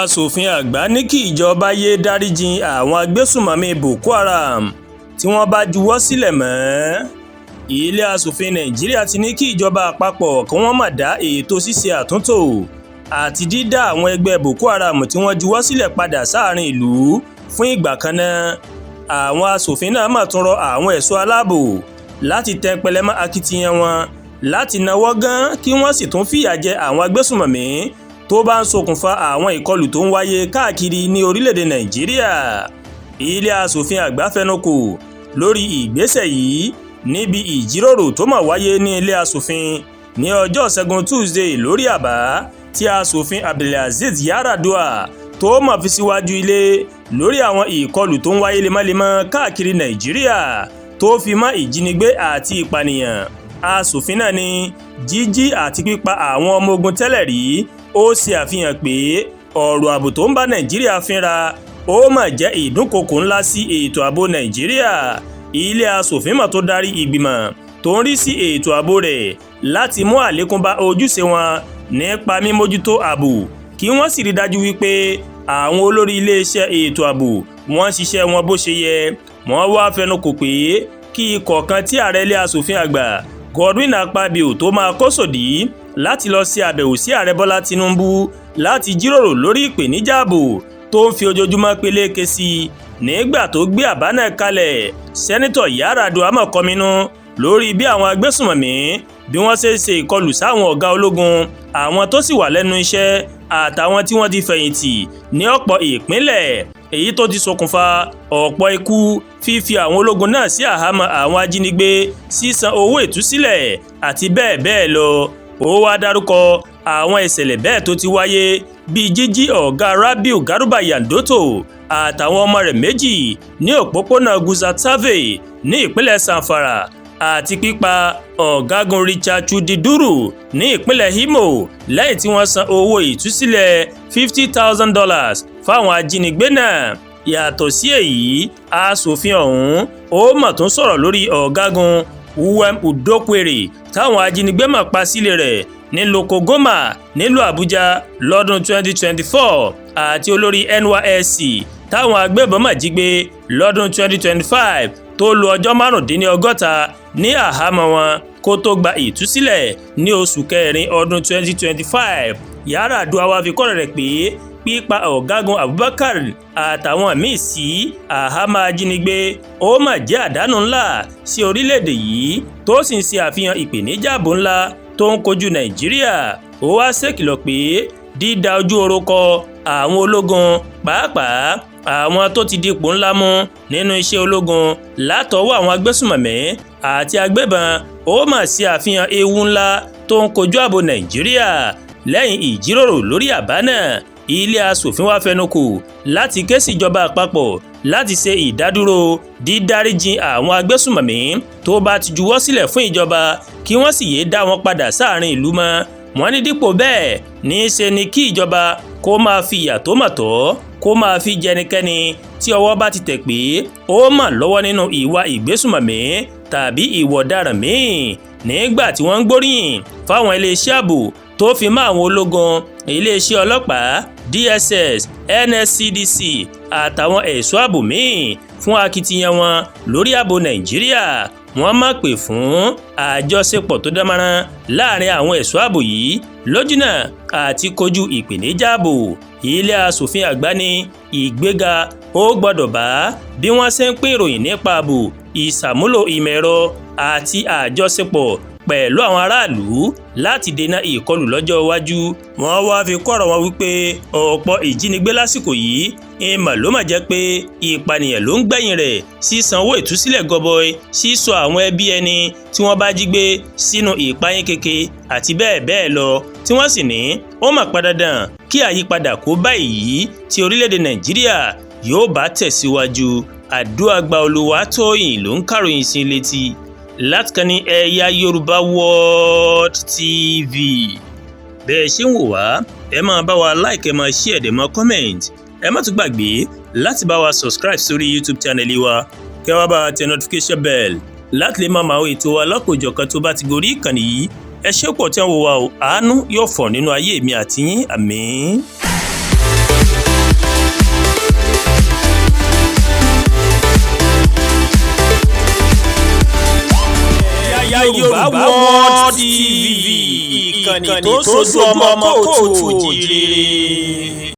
aṣòfin àgbà ní kí ìjọba yéé dáríjì àwọn agbésùnmọ̀mí Boko Haram tí wọ́n bá juwọ́ sílẹ̀ mọ́. Ilé aṣòfin Nàìjíríà ti ní kí ìjọba àpapọ̀ kí wọ́n má dá ètò ṣíṣe àtúntò àti dídá àwọn ẹgbẹ́ Boko Haram tí wọ́n juwọ́ sílẹ̀ padà sáàrin ìlú fún ìgbà kan náà. Àwọn aṣòfin náà mà tún rọ àwọn ẹ̀ṣọ́ aláàbò láti tẹpẹlẹ mọ́ akitiyan wọn láti náwó gan kí wọ́n sì tún fìyà jẹ àwọn agbésùnmọ̀mí tó bá ń ṣokùnfà àwọn ìkọlù tó ń wáyé káàkiri ní orílẹ̀-èdè Nàìjíríà. Ilé aṣòfin àgbà fẹnukò lórí ìgbésẹ̀ yìí níbi ìjíròrò tó máa wáyé ní ilé aṣòfin ní ọjọ́ Ṣẹ́gun Tuesday lórí àbá tí aṣòfin Abdulaziz Yaradua tó máa fi síwájú ilé lórí àwọn ìkọlù tó ń wáyé lemọ́lemọ́ káàkiri Nàìjíríà tó fi mọ́ ìjínigbé àti ìpànìyàn. Aṣòfin náà ní jíjí àti pípa àwọn ọmọ ogun tẹ́lẹ̀ rí ó ṣe àfihàn pé ọ̀rọ̀ ààbò tó ń bá Nàìjíríà fínra ó mà jẹ́ ìdúnkokò ńlá sí ètò ààbò Nàìjíríà. Ilé aṣòfin mà tó darí ìgbìmọ̀ tó ń rí sí ètò ààbò rẹ̀ láti mú àlékún bá ojúṣe wọn nípa mímójútó ààbò kí wọ́n sì rí dájú wípé àwọn olórí iléeṣẹ́ ètò ààbò wọ́n ṣiṣẹ́ wọn bó ṣe yẹ. Wọ́n wá fẹnukò pé kí ikọ̀ kan tí ààrẹ ilé aṣòfin àgbà Godwin Akpabio tó máa kó sòdí láti lọ sí àbẹ̀wò sí ààrẹ Bọ́lá Tinubu láti jíròrò lórí ìpèníjà ààbò tó ń fi ojoojúmọ́ peléke sí i. Nígbà tó gbé àbá náà kalẹ̀, Sẹ́nitọ̀ Yaradua mà kọminú lórí bí àwọn agbésùnmọ̀mí bí wọ́n ṣe ìkọlù sáwọn ọ̀gá ológun, àwọn tó sì wà lẹ́nu iṣẹ́ àtàwọn tí wọ́n ti fẹ̀yìntì ní ọ̀pọ̀ ìpínlẹ̀, èyí tó ti ṣokùnfà ọ̀pọ̀ ikú, fífi àwọn ológun náà sí àhámọ́ àwọn ajínigbé, sísan owó ìtúsílẹ̀ àti bẹ́ẹ̀ bẹ́ẹ̀ lọ. Ó wá dárúkọ àwọn ìṣẹ̀lẹ̀ bẹ́ẹ̀ tó ti wáyé bíi jíjí ọ̀gá Rabiu Garuba Yandoto àtàwọn ọmọ rẹ̀ méjì ní òpópónà Gusau ní ìpínlẹ̀ Zamfara àti pípa ọ̀gágun Richard Chudiduru ní ìpínlẹ̀ Imo lẹ́yìn tí wọ́n san owó ìtúsílẹ̀ $50,000 fáwọn ajínigbé náà. Yàtọ̀ sí èyí, aṣòfin ọ̀hún ó mà tún sọ̀rọ̀ lórí ọ̀gágun Uwem Udokwere táwọn ajínigbé mà pa sílé rẹ̀ ní Lokogoma nílùú Àbújá lọ́dún 2024 àti olórí NYSC táwọn agbébọn mà jí gbé lọ́dún 2025 tó lo ọjọ́ 65 ní àhámọ́ wọn kó tó gba ìtúsílẹ̀ ní oṣù kẹrin ọdún 2025. Yaradua wá fi kọ́rọ̀ rẹ̀ pé pípa ọ̀gágun Abubakar àtàwọn míì sí àhámọ́ ajínigbé ó mà jẹ́ àdánù ńlá sí orílẹ̀-èdè yìí tó sì ń ṣe àfihàn ìpèníjà ààbò ńlá tó ń kojú Nàìjíríà. Ó wá ṣèkìlọ̀ pé dídá ojú oró kọ àwọn ológun, pàápàá àwọn tó ti dipò ńlá mú nínú iṣẹ́ ológun látọwọ́ àwọn agbésùnmọ̀mí àti agbébọn ó mà ṣe àfihàn ewu ńlá tó ń kojú ààbò Nàìjíríà. Lẹ́yìn ìjíròrò lórí àbá náà, ilé aṣòfin wá fẹnukò láti ké sí ìjọba àpapọ̀ láti ṣe ìdádúró dídáríjì àwọn agbésùnmọ̀mí tó bá ti juwọ́ sílẹ̀ fún ìjọba kí wọ́n sì yéé dá wọn padà sáàrin ìlú mọ́. Wọ́n ní dípò bẹ́ẹ̀ ní í ṣe ni kí ìjọba kó máa fi ìyà tó mà tọ́ kó máa fi jẹnikẹ́ni tí ọwọ́ bá ti tẹ̀ pé ó mà lọ́wọ́ nínú ìwà ìgbésùnmọ̀mí tàbí ìwà ọ̀daràn míì. Nígbà tí wọ́n ń gbóríyìn fáwọn iléeṣẹ́ ààbò tó fi mọ́ àwọn ológun, iléeṣẹ́ ọlọ́pàá, DSS, NSCDC àtàwọn ẹ̀ṣọ́ ààbò míì fún akitiyan wọn lórí ààbò Nàìjíríà, wọ́n máa pè fún àjọṣepọ̀ tó dánmọ́rán láàrin àwọn ẹ̀ṣọ́ ààbò yìí lójúnà àti kojú ìpèníjà ààbò. Ilé aṣòfin àgbà ní ìgbéga ó gbọ́dọ̀ bá bí wọ́n ṣe ń pín ìròyìn nípa ààbò, ìṣàmúlò ìmọ̀ ẹ̀rọ àti àjọṣepọ̀ pẹ̀lú àwọn aráàlú láti dènà ìkọlù lọ́jọ́ iwájú. Wọ́n wá fi kọ́rọ̀ wọn wípé ọ̀pọ̀ ìjínigbé lásìkò yìí ìmọ̀ ló mà jẹ́ pé ìpànìyàn ló ń gbẹ̀yìn rẹ̀, sísanwó ìtúsílẹ̀ gọbọi, sísọ àwọn ẹbí ẹni tí wọ́n bá jí gbé sínú ìpayín keke àti bẹ́ẹ̀ bẹ́ẹ̀ lọ, tí wọ́n sì ní ó mà pa dandan kí àyípadà kó bá èyí tí orílẹ̀-èdè Nàìjíríà yóò bá tẹ̀síwájú. Àdúàgbà Olúwatóyìn ló ń kàròyìn sí létí láti kàn ní Ẹ̀yà Yorùbá World TV. Bẹ́ẹ̀ ṣe ń wò wá, ẹ máa bá wa like, ẹ máa share, ẹ máa comment. Ẹ má tún gbàgbé láti bá wa subscribe sórí YouTube channel wa, kẹ́ wá bá wa tẹ notification bell láti lè máa máa ètò wa lọ́kọ̀ọ̀jọ̀kan tó bá ti gorí ìkànnì yìí. Ẹ ṣé pọ̀ tí wọ́n wò wá o, àánú yóò fọ̀ nínú ayé mi àti yín, àmín. Yorùbá World TV, ìkànnì tó sojú ọmọ kóòtù òjíire.